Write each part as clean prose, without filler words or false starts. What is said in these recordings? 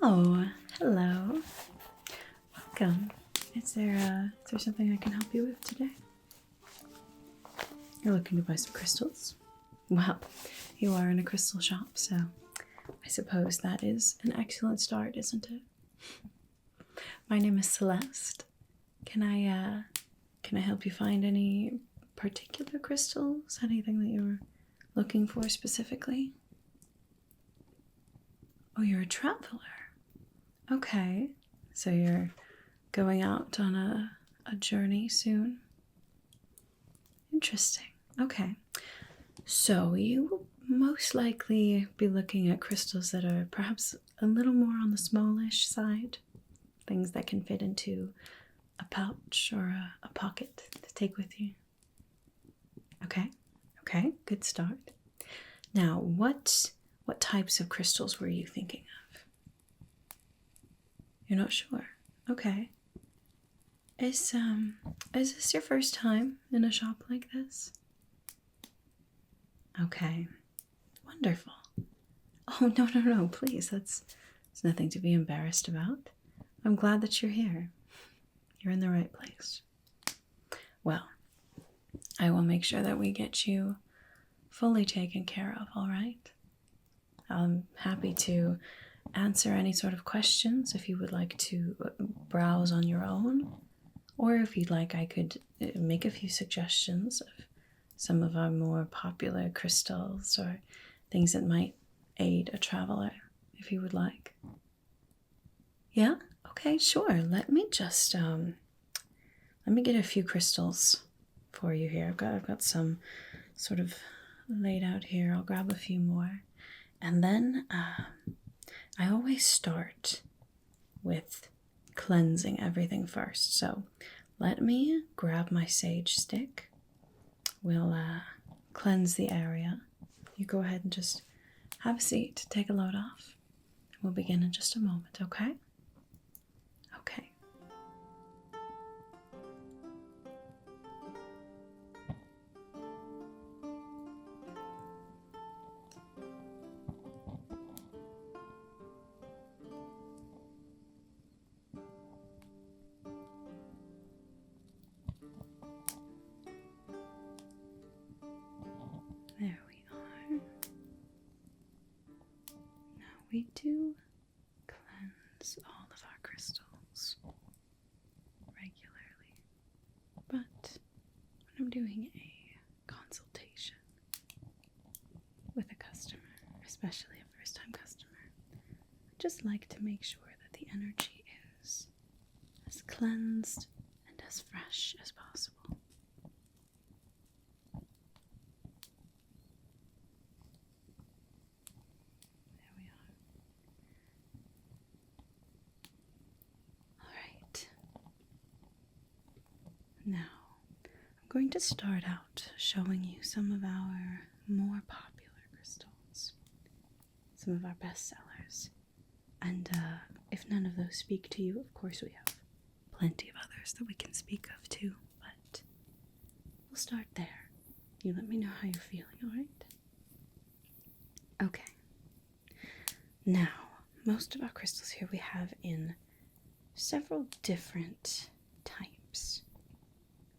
Oh, hello. Welcome. Is there something I can help you with today? You're looking to buy some crystals? Well, you are in a crystal shop, so I suppose that is an excellent start, isn't it? My name is Celeste. Can I help you find any particular crystals? Anything that you were looking for specifically? Oh, you're a traveler. Okay. So you're going out on a journey soon? Interesting. Okay. So you will most likely be looking at crystals that are perhaps a little more on the smallish side. Things that can fit into a pouch or a pocket to take with you. Okay. Okay, good start. Now, what types of crystals were you thinking of? You're not sure? Okay. Is this your first time in a shop like this? Okay. Wonderful. Oh, no, please. There's nothing to be embarrassed about. I'm glad that you're here. You're in the right place. Well, I will make sure that we get you fully taken care of, all right? I'm happy to answer any sort of questions if you would like to browse on your own, or if you'd like, I could make a few suggestions of some of our more popular crystals or things that might aid a traveler, if you would like. Yeah? Okay, sure. Let me just let me get a few crystals for you here. I've got some sort of laid out here. I'll grab a few more. And then I always start with cleansing everything first. So let me grab my sage stick. We'll cleanse the area. You go ahead and just have a seat, take a load off. We'll begin in just a moment, okay? Okay. There we are. Now we do cleanse all of our crystals regularly, but when I'm doing a consultation with a customer, especially a first-time customer, I just like to make sure that the energy is as cleansed and as fresh as possible. Now, I'm going to start out showing you some of our more popular crystals, some of our best sellers, and if none of those speak to you, of course we have plenty of others that we can speak of too, but we'll start there. You let me know how you're feeling, alright? Okay. Now, most of our crystals here we have in several different types.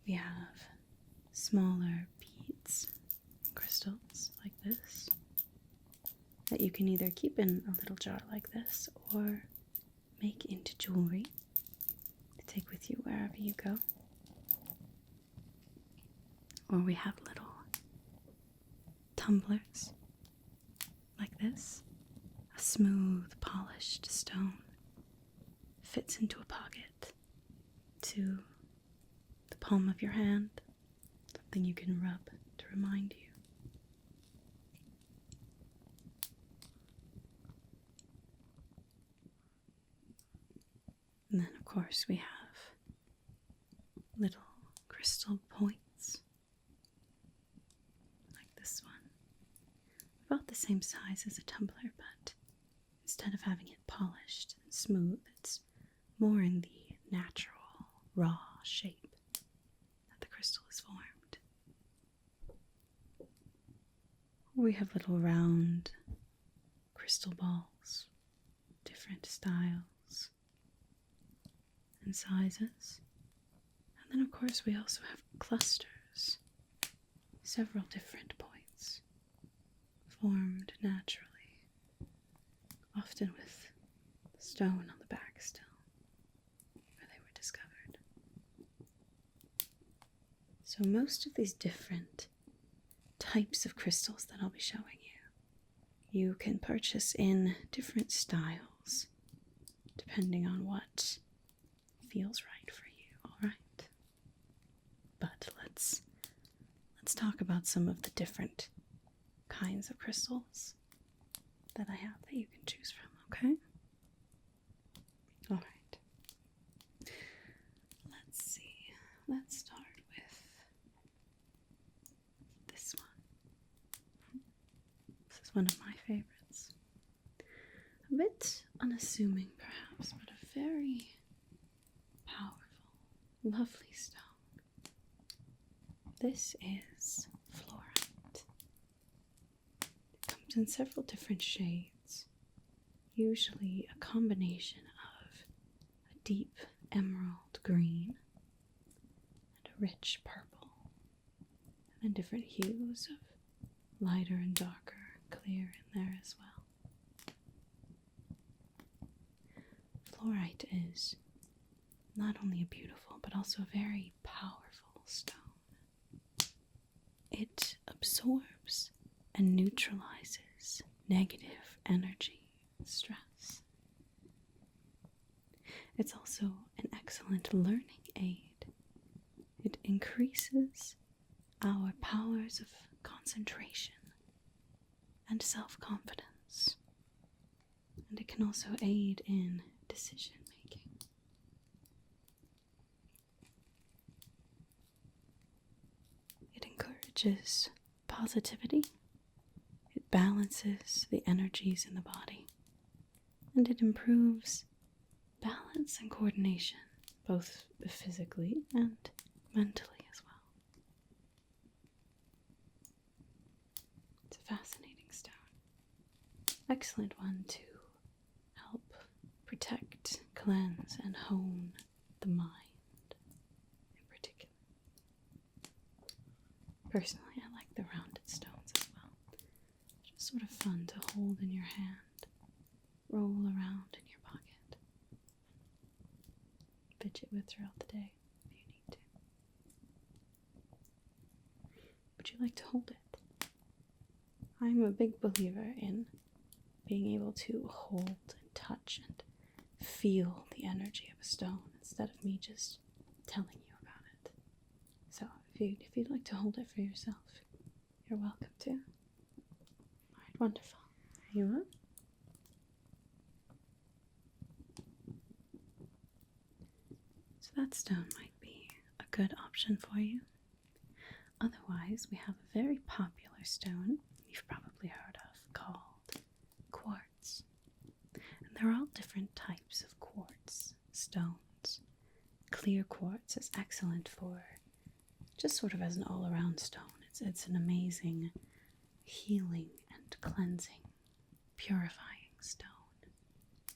We have smaller beads, crystals like this, that you can either keep in a little jar like this or make into jewelry to take with you wherever you go. Or we have little tumblers like this, a smooth, polished stone fits into a pocket to the palm of your hand, something you can rub to remind you. And then, of course, we have little crystal points, like this one. About the same size as a tumbler, but instead of having it polished and smooth, it's more in the natural, raw shape that the crystal is formed. We have little round crystal balls, different different styles and sizes. And then, of course, we also have clusters, several different points, formed naturally, often with stone on the back still, where they were discovered. So most of these different types of crystals that I'll be showing you can purchase in different styles, depending on what feels right for you, alright? But let's talk about some of the different kinds of crystals that I have that you can choose from, okay? Alright. Let's see. Let's start with this one. This is one of my favorites. A bit unassuming, perhaps, but a very powerful, lovely stone. This is Fluorite. It comes in several different shades, usually a combination of a deep emerald green and a rich purple, and then different hues of lighter and darker, clear in there as well. Fluorite is not only a beautiful but also a very powerful stone. It absorbs and neutralizes negative energy and stress. It's also an excellent learning aid. It increases our powers of concentration and self-confidence, and it can also aid in decision making. It encourages positivity, it balances the energies in the body, and it improves balance and coordination, both physically and mentally as well. It's a fascinating stone. Excellent one to help protect, cleanse, and hone the mind in particular. Personally, I like the rounded stones as well. Just sort of fun to hold in your hand, roll around in your pocket, fidget with throughout the day if you need to. Would you like to hold it? I'm a big believer in being able to hold and touch and feel the energy of a stone instead of me just telling you about it. So if you'd like to hold it for yourself, you're welcome to. Alright, wonderful. There you are. So that stone might be a good option for you. Otherwise, we have a very popular stone you've probably heard of called quartz. And there are all different types of quartz stones. Clear quartz is excellent for just sort of as an all-around stone. It's an amazing healing and cleansing, purifying stone.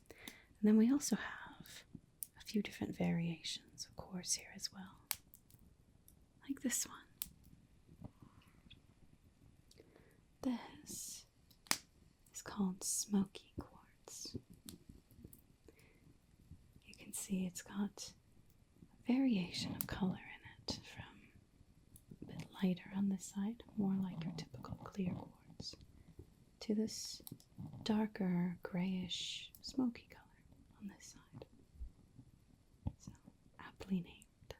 And then we also have a few different variations of quartz here as well, like this one. This is called Smoky Quartz. You can see it's got a variation of color in it, from a bit lighter on this side, more like your typical clear quartz, to this darker grayish smoky color on this side. So, aptly named.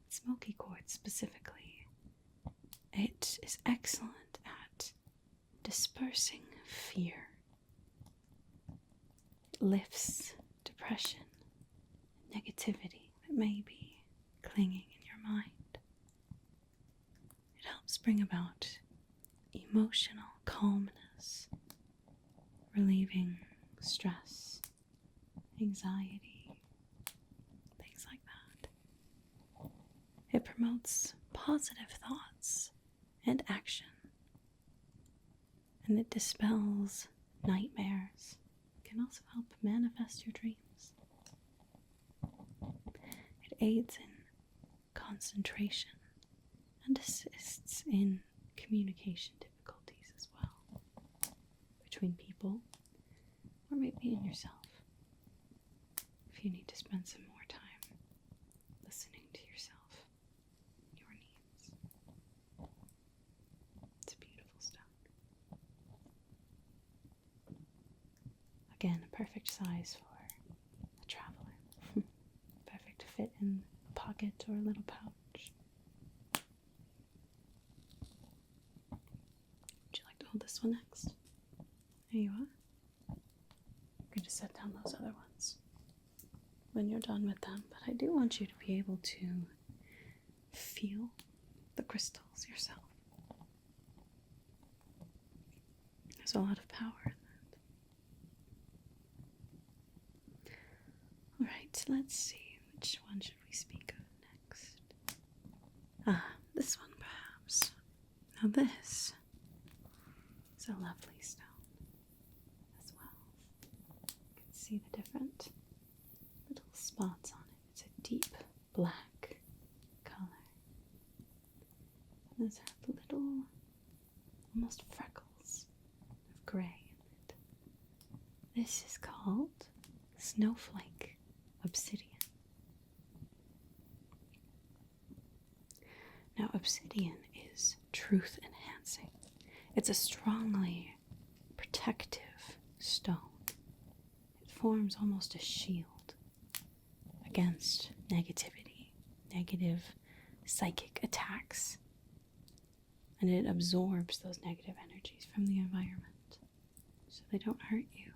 Smoky quartz specifically, it is excellent at dispersing fear. It lifts depression, negativity that may be clinging in your mind. It helps bring about emotional calmness, relieving stress, anxiety, things like that. It promotes positive thoughts and action, and it dispels nightmares, can also help manifest your dreams. It aids in concentration and assists in communication difficulties as well, between people or maybe in yourself, if you need to spend some more time listening to yourself and your needs. It's a beautiful stone. Again, a perfect size for a traveler. Perfect to fit in a pocket or a little pouch. Would you like to hold this one next? There you are. I'm going to set down those other ones when you're done with them, but I do want you to be able to feel the crystals yourself. There's a lot of power in that. Alright, let's see. Which one should we speak of next? This one perhaps. Now this is a lovely stone as well. You can see the different little spots on it. It's a deep black color. And there's little, almost freckles of gray in it. This is called Snowflake Obsidian. Now, obsidian is truth enhancing. It's a strongly protective stone. It forms almost a shield against negativity, negative psychic attacks, and it absorbs those negative energies from the environment so they don't hurt you.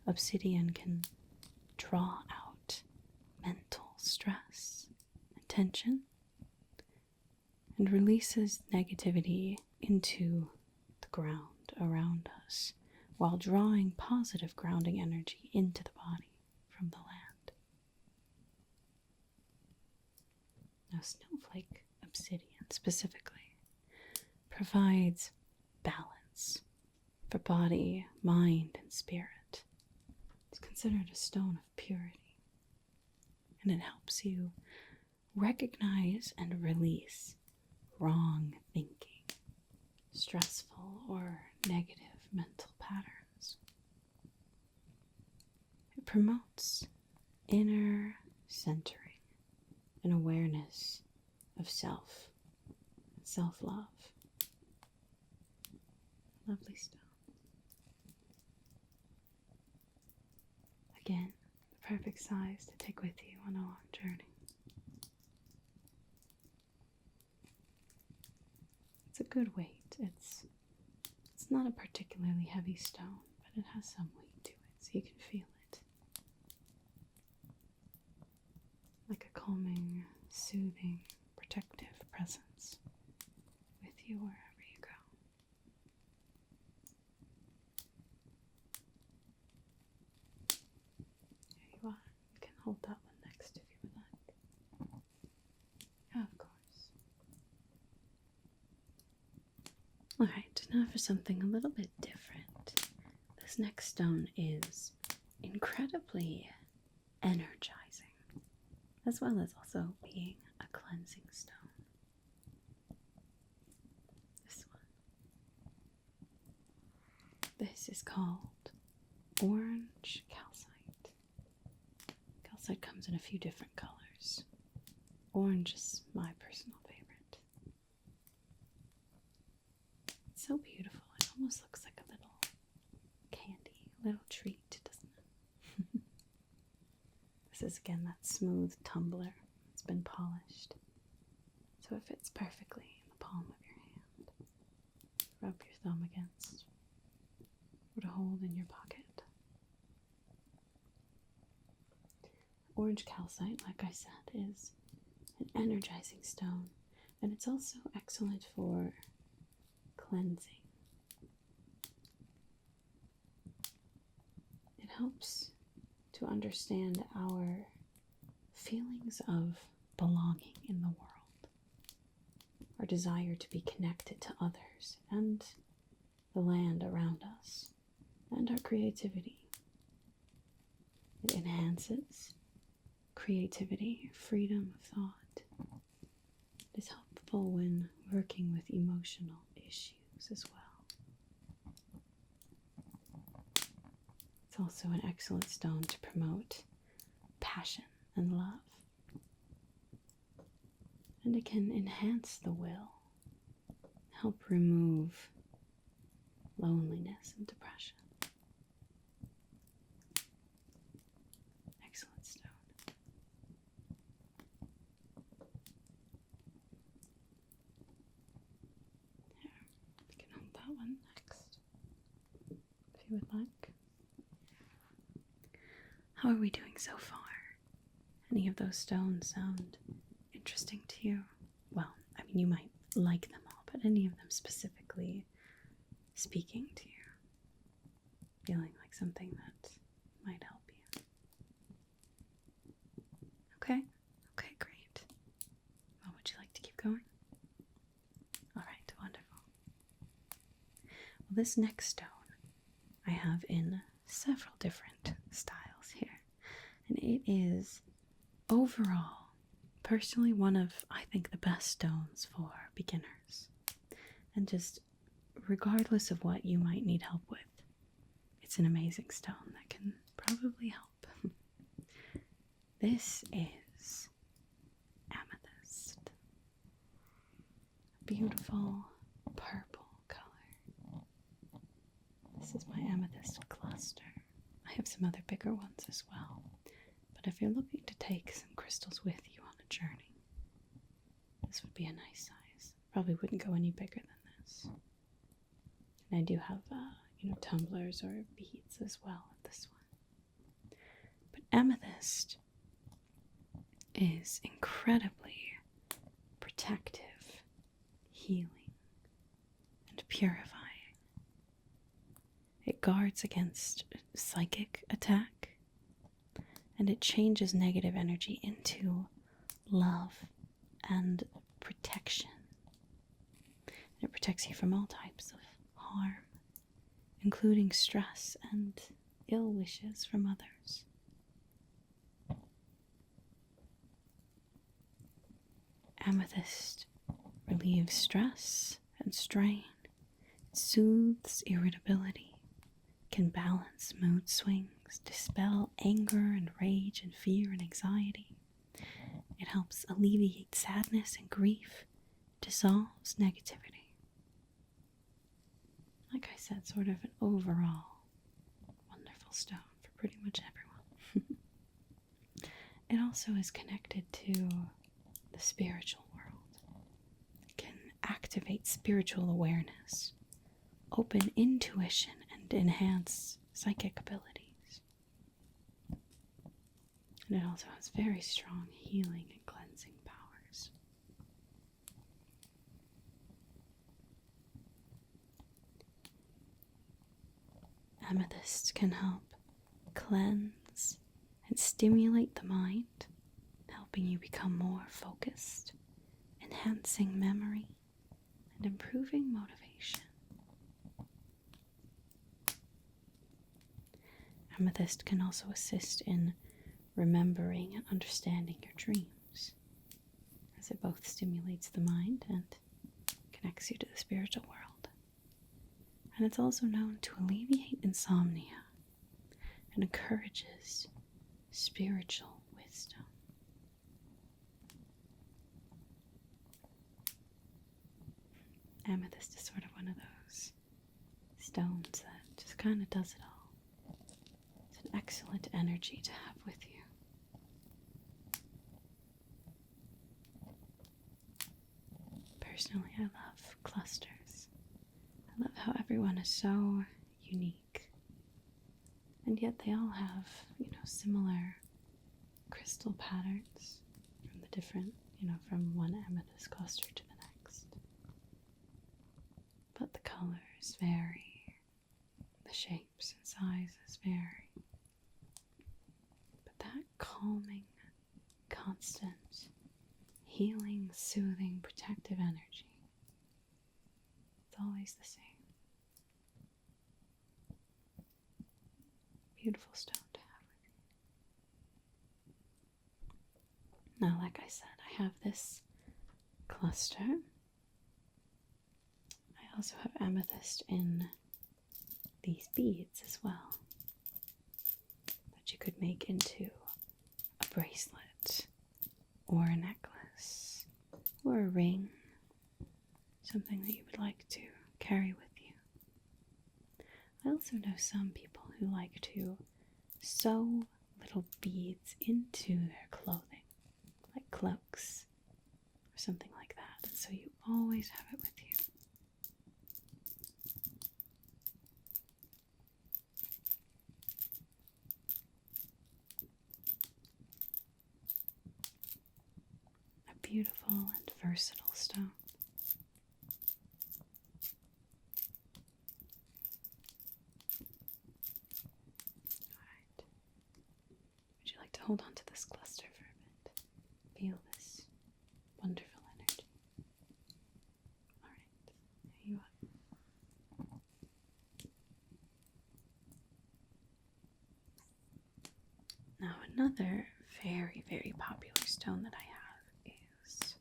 Obsidian can draw out mental stress and tension and releases negativity into the ground around us while drawing positive grounding energy into the body from the land. Now, Snowflake Obsidian specifically provides balance for body, mind, and spirit. It's considered a stone of purity, and it helps you recognize and release wrong thinking, stressful or negative mental patterns. It promotes inner centering and awareness of self and self-love. Lovely stone. Again, the perfect size to take with you on a long journey. It's a good weight. It's not a particularly heavy stone, but it has some weight to it, so you can feel it. Like a calming, soothing, protective presence with you wherever you go. There you are. You can hold that one next if you would like. Yeah, of course. Alright, now for something a little bit different. This next stone is incredibly energizing, as well as also being a cleansing stone. This one. This is called Orange Calcite. Calcite comes in a few different colors. Orange is my personal favorite. It's so beautiful. It almost looks like a little candy, a little treat, doesn't it? This is again that smooth tumbler. It's been polished, so it fits perfectly in the palm of your hand. Rub your thumb against, or to hold in your pocket. Orange calcite, like I said, is an energizing stone, and it's also excellent for cleansing. It helps to understand our feelings of belonging in the world, our desire to be connected to others and the land around us. and our creativity. It enhances creativity, freedom of thought. It is helpful when working with emotional issues as well. It's also an excellent stone to promote passion and love. And it can enhance the will, help remove loneliness and depression. Excellent stone. Here, you can hold that one next, if you would like. How are we doing so far? Any of those stones sound interesting to you? Well, I mean, you might like them all, but any of them specifically speaking to you, feeling like something that might help you? Okay, great. Well, would you like to keep going? All right, wonderful. Well, this next stone I have in several different styles here, and it is overall, personally, one of, I think, the best stones for beginners. And just regardless of what you might need help with, it's an amazing stone that can probably help. This is Amethyst. A beautiful purple color. This is my amethyst cluster. I have some other bigger ones as well. But if you're looking to take some crystals with you on a journey, this would be a nice size. Probably wouldn't go any bigger than this. And I do have, tumblers or beads as well with this one. But amethyst is incredibly protective, healing, and purifying. It guards against psychic attack, and it changes negative energy into love and protection. And it protects you from all types of harm, including stress and ill wishes from others. Amethyst relieves stress and strain, it soothes irritability, can balance mood swings, dispel anger and rage and fear and anxiety. It helps alleviate sadness and grief, dissolves negativity. Like I said, sort of an overall wonderful stone for pretty much everyone. It also is connected to the spiritual world. It can activate spiritual awareness, open intuition, and enhance psychic abilities. And it also has very strong healing and cleansing powers. Amethyst can help cleanse and stimulate the mind, helping you become more focused, enhancing memory, and improving motivation. Amethyst can also assist in remembering and understanding your dreams, as it both stimulates the mind and connects you to the spiritual world. And it's also known to alleviate insomnia and encourages spiritual wisdom. Amethyst is sort of one of those stones that just kind of does it all. It's an excellent energy to have with you. Personally, I love clusters. I love how everyone is so unique. And yet they all have, similar crystal patterns from the different, from one amethyst cluster to the next. But the colors vary, the shapes and sizes vary. But that calming, constant, healing, soothing, protective energy, it's always the same. beautiful stone to have with you. Now, like I said, I have this cluster. I also have amethyst in these beads as well, that you could make into a bracelet or a necklace or a ring, something that you would like to carry with you. I also know some people who like to sew little beads into their clothing, like cloaks or something like that, and so you always have it with you. A beautiful and versatile stone. Hold on to this cluster for a bit. Feel this wonderful energy. Alright, here you are. Now, another very, very popular stone that I have is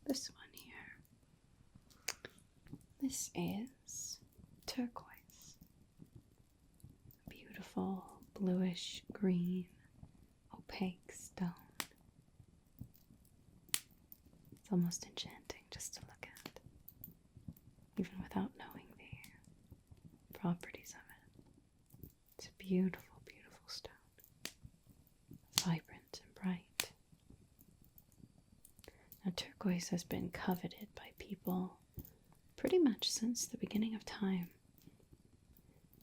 this one here. This is turquoise. A beautiful bluish green opaque stone. It's almost enchanting just to look at, even without knowing the properties of it. It's a beautiful, beautiful stone. Vibrant and bright. Now, turquoise has been coveted by people pretty much since the beginning of time.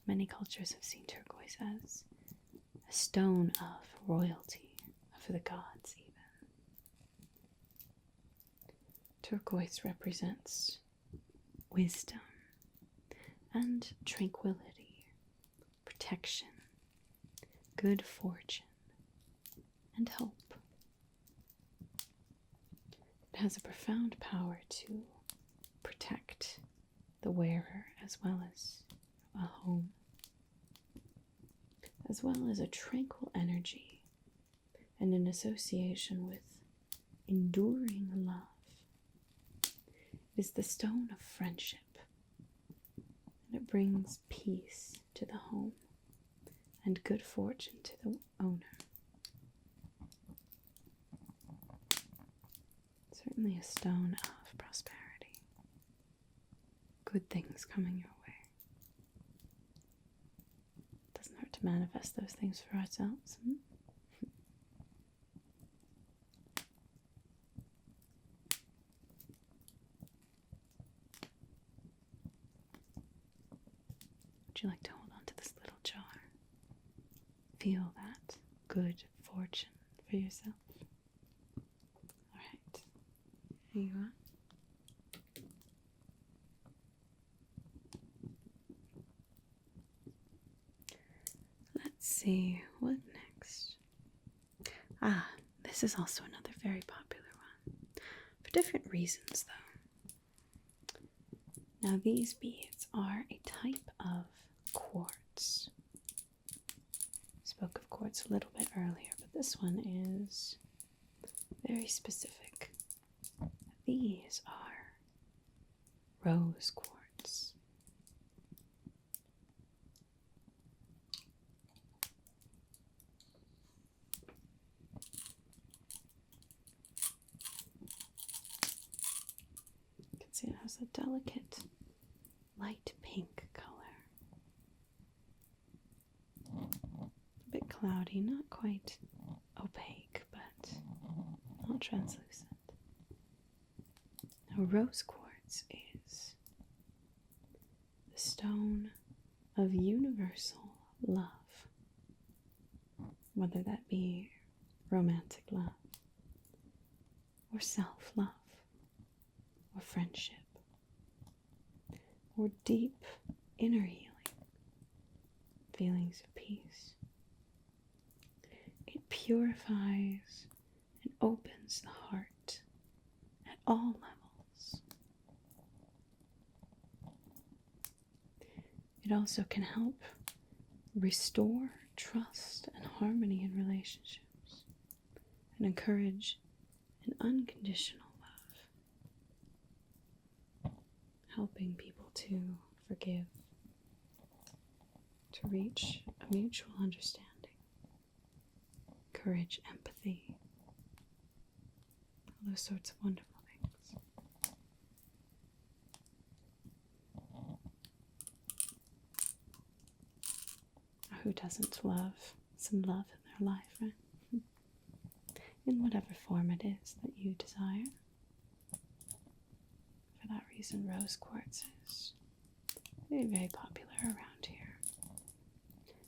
Many cultures have seen turquoise as a stone of royalty, of the gods even. Turquoise represents wisdom and tranquility, protection, good fortune, and hope. It has a profound power to protect the wearer as well as a home, as well as a tranquil energy and an association with enduring love. It is the stone of friendship, and it brings peace to the home and good fortune to the owner. Certainly a stone of prosperity, good things coming your way. To manifest those things for ourselves. Would you like to hold on to this little jar? Feel that good fortune for yourself. Alright, here you are. Let's see, what next? This is also another very popular one, for different reasons though. Now, these beads are a type of quartz. Spoke of quartz a little bit earlier, but this one is very specific. These are rose quartz. You can see it has a delicate light pink color. A bit cloudy, not quite opaque, but not translucent. Now, rose quartz is the stone of universal love, whether that be romantic love, or self-love, or friendship, or deep inner healing, feelings of peace. It purifies and opens the heart at all levels. It also can help restore trust and harmony in relationships and encourage an unconditional love, helping people to forgive, to reach a mutual understanding, encourage empathy, all those sorts of wonderful things. Who doesn't love some love in their life, right? In whatever form it is that you desire. For that reason, rose quartz is very, very popular around here.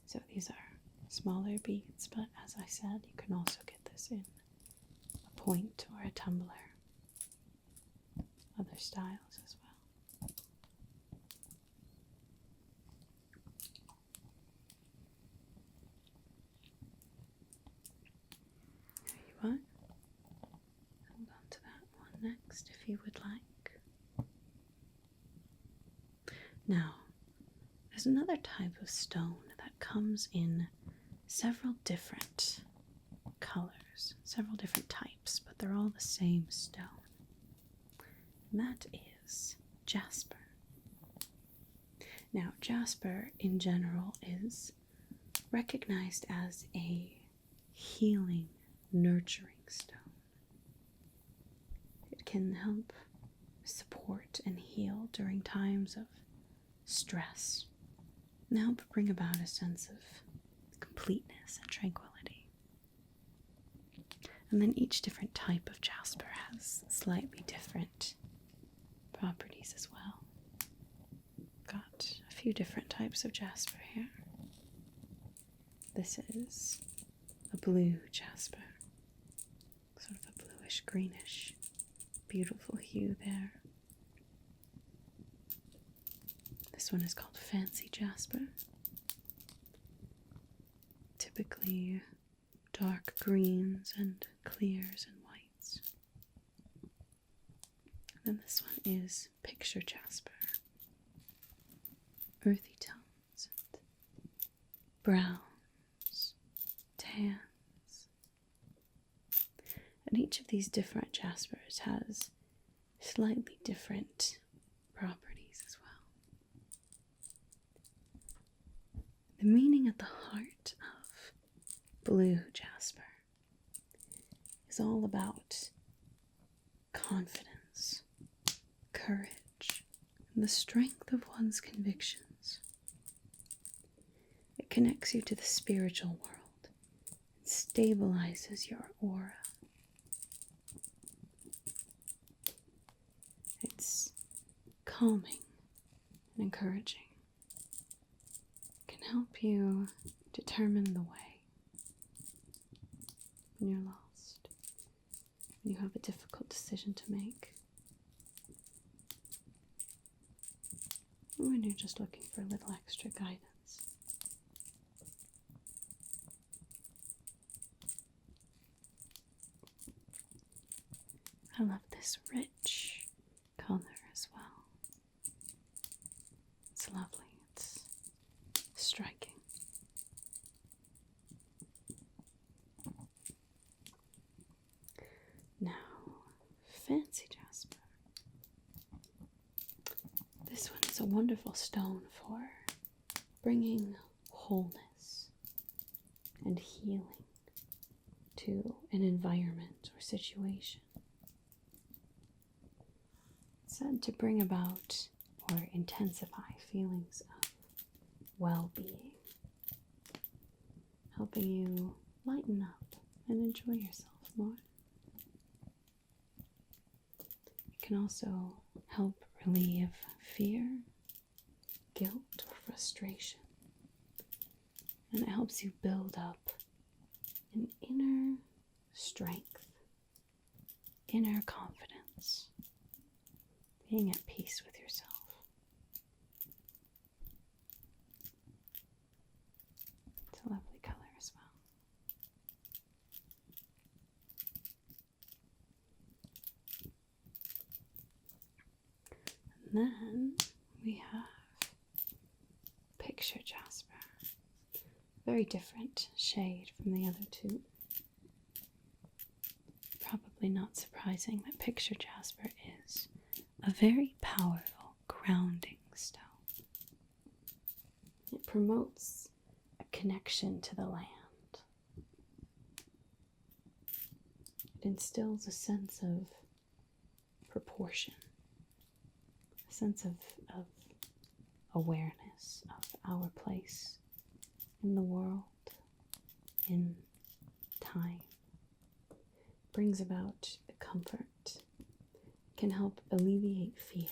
So these are smaller beads, but as I said, you can also get this in a point or a tumbler. Other styles as well. There you are. Hold on to that one next if you would like. Now, there's another type of stone that comes in several different colors, several different types, but they're all the same stone. And that is Jasper. Now, Jasper in general is recognized as a healing, nurturing stone. It can help support and heal during times of stress and help bring about a sense of completeness and tranquility. And then each different type of jasper has slightly different properties as well. Got a few different types of jasper here. This is a blue jasper, sort of a bluish greenish, beautiful hue there. This one is called fancy jasper. Typically dark greens and clears and whites. And then this one is picture jasper. Earthy tones and browns, tans. And each of these different jaspers has slightly different properties as well. The meaning at the heart of blue jasper is all about confidence, courage, and the strength of one's convictions. It connects you to the spiritual world and stabilizes your aura. It's calming and encouraging. It can help you determine the way when you're lost, when you have a difficult decision to make, or when you're just looking for a little extra guidance. I love this rich color as well. It's lovely, it's striking. Now, fancy jasper. This one is a wonderful stone for bringing wholeness and healing to an environment or situation. It's said to bring about or intensify feelings of well-being, helping you lighten up and enjoy yourself more. It can also help relieve fear, guilt, or frustration. And it helps you build up an inner strength, inner confidence, being at peace with yourself. It's a lovely color as well. And then we have picture jasper. very different shade from the other two. Probably not surprising that Picture Jasper is a very powerful grounding stone. It promotes a connection to the land. It instills a sense of proportion, a sense of awareness of our place in the world, in time. Brings about comfort, can help alleviate fear,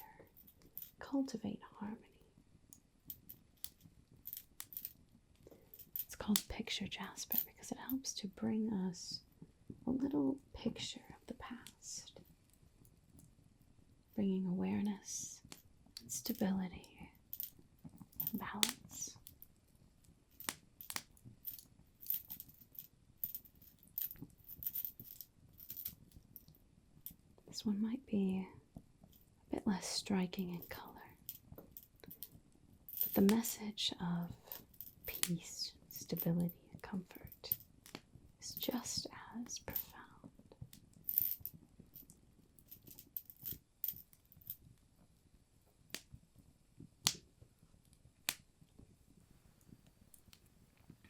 cultivate harmony. It's called Picture Jasper because it helps to bring us a little picture of the past, bringing awareness and stability and balance. This one might be a bit less striking in color, but the message of peace, stability, and comfort is just as profound.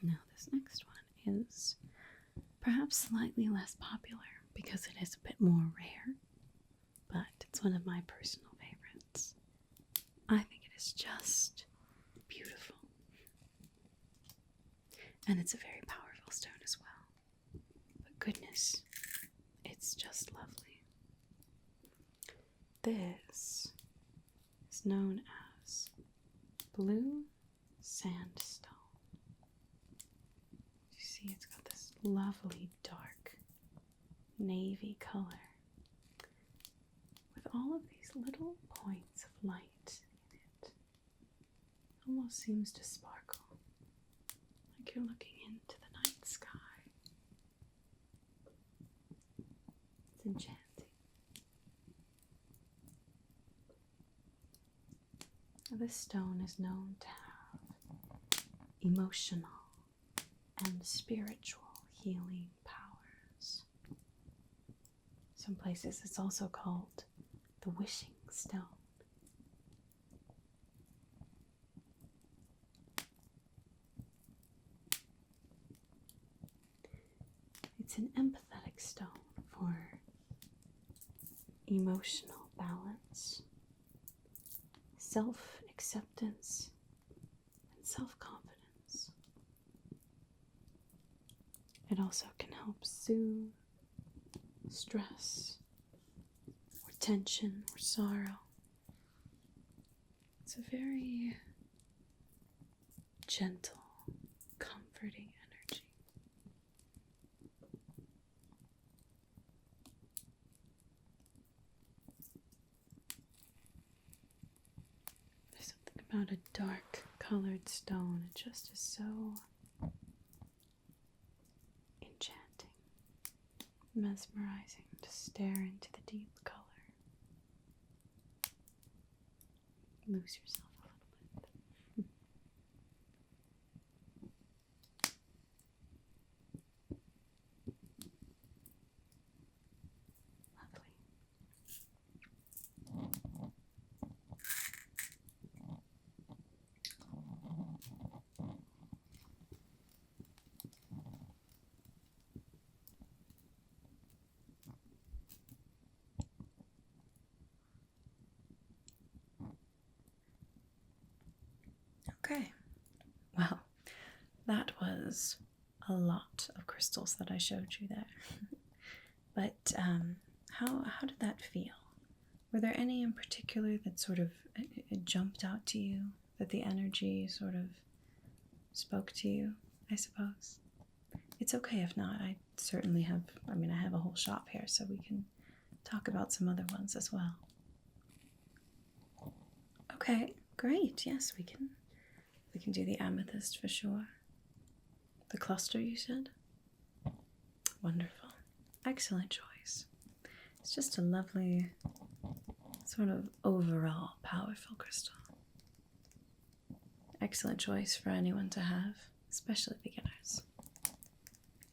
Now this next one is perhaps slightly less popular because it is a bit more rare, but it's one of my personal favorites. I think it is just beautiful. And it's a very powerful stone as well. But goodness, it's just lovely. This is known as blue sandstone. You see, it's got this lovely dark navy color with all of these little points of light in it. Almost seems to sparkle, like you're looking into the night sky. It's enchanting. This stone is known to have emotional and spiritual healing powers. Some places it's also called the wishing stone. It's an empathetic stone for emotional balance, self-acceptance, and self-confidence. It also can help soothe stress, or tension, or sorrow. It's a very gentle, comforting energy. There's something about a dark colored stone. It just is so enchanting, mesmerizing to stare into the deep color. Lose yourself a little bit. Lovely. Okay, well, that was a lot of crystals that I showed you there. But how did that feel? Were there any in particular that sort of it jumped out to you, that the energy sort of spoke to you, I suppose? It's okay if not. I certainly have, I have a whole shop here, so we can talk about some other ones as well. Okay, great. Yes, we can do the amethyst for sure. The cluster, you said? Wonderful. Excellent choice. It's just a lovely, sort of overall powerful crystal. Excellent choice for anyone to have. especially beginners.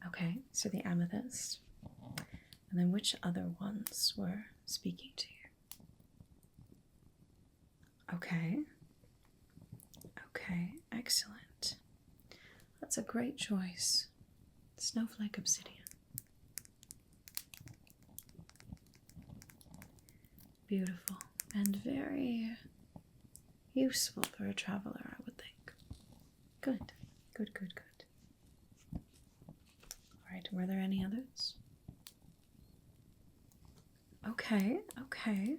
Okay, so the amethyst. And then which other ones were speaking to you? Okay. Okay, excellent. That's a great choice. Snowflake Obsidian. Beautiful and very useful for a traveler, I would think. Good, good, good, good. All right, were there any others? Okay, okay.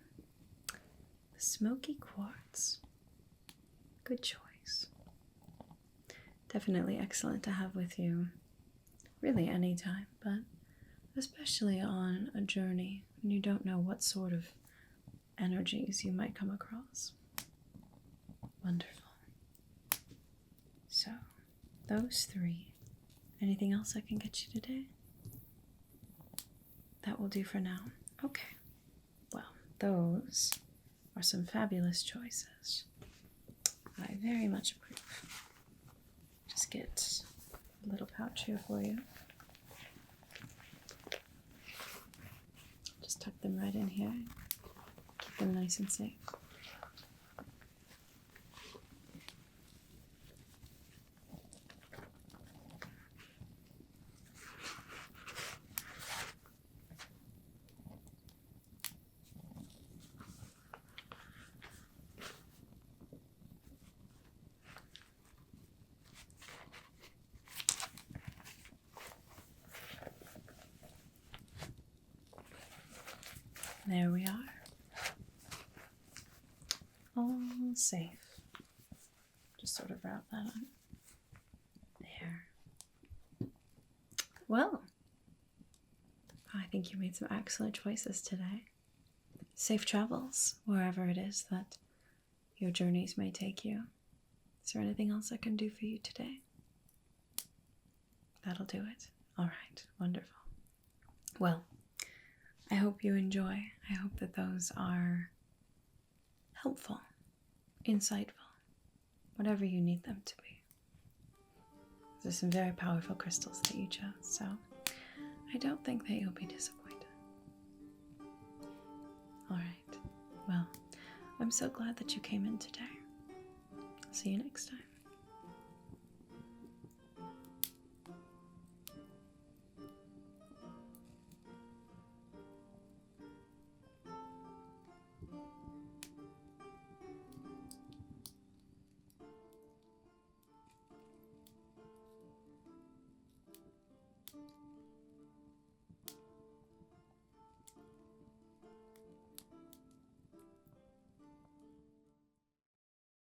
The Smoky Quartz. Good choice. Definitely excellent to have with you, really anytime, but especially on a journey when you don't know what sort of energies you might come across. Wonderful. So, those three. Anything else I can get you today? That will do for now. Okay. Well, those are some fabulous choices. I very much approve. Just get a little pouch here for you. Just tuck them right in here. Keep them nice and safe. There we are. All safe. Just sort of wrap that on. There. Well, I think you made some excellent choices today. Safe travels, wherever it is that your journeys may take you. Is there anything else I can do for you today? That'll do it. All right, wonderful. Well, I hope you enjoy. I hope that those are helpful, insightful, whatever you need them to be. There's some very powerful crystals that you chose, so I don't think that you'll be disappointed. All right. Well, I'm so glad that you came in today. See you next time.